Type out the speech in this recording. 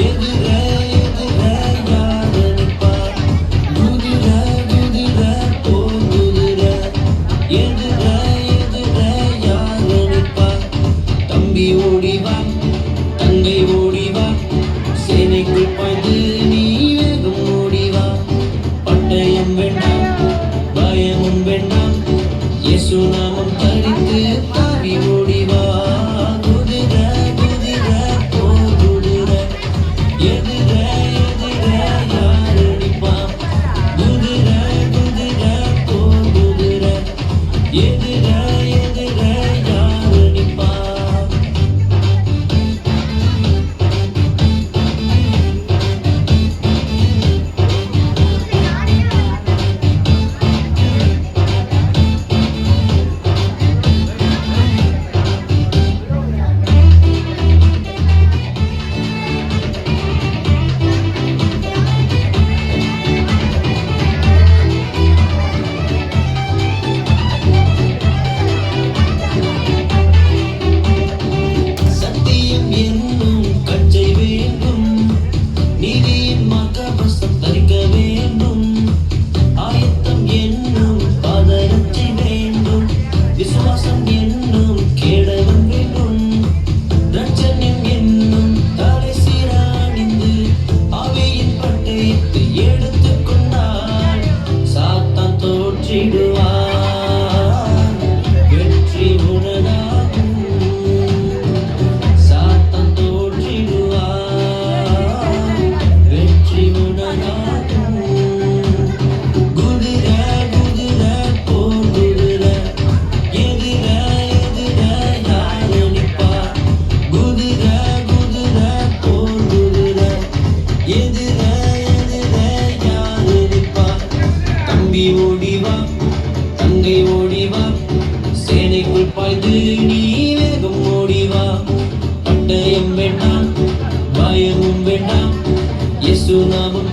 எதிர எதிர யாரு நிப்பா? குதிர குதிர போர் குதிர. எதிர எதிர யாரு நிப்பா? தம்பி ஓடிவா, தங்கை ஓடிவா, சேனைக்குள் பாய்ந்து நீ வேகம் ஓடிவா. பட்டயம் வேண்டாம், பயமும் வேண்டாம், இயேசு நாமம் தரித்து தாவி ஓடிவா. குதிர குதிர போர் குதிர. எதிர எதிர யாரு நிப்பா? குதிர குதிர போர் குதிர. எதிர எதிர யாரு நிப்பா? சத்தியம் என்னும் கச்சை வேண்டும், நீதியின் மகவசம் தரிக்க வேண்டும். ஆயத்தம் என்னும் பாதரட்சை வேண்டும், விசுவாசம் என்னும் கேடகம் வேண்டும். ரட்சண்யம் என்னும் தலை சீராணிந்து ஆவியின் பட்டயத்தை எடுத்துக் கொண்டால் சாத்தான் தோற்றிடுவார். வெற்றி உனதாகும். சாத்தான் தோற்றிடுவார். வெற்றி உனதாகும். குதிர குதிர போர் குதிர. எதிர எதிர யாரு நிப்பா? குதிர குதிர போர் குதிர. எதிர எதிர யாரு நிப்பா? தம்பி ஓடிவா, தங்கை ஓடிவா, சேனைக்குள் பாய்ந்து நீ வேகம் ஓடிவா. பட்டயம் வேண்டாம், பயமும் வேண்டாம், இயேசு நாமம்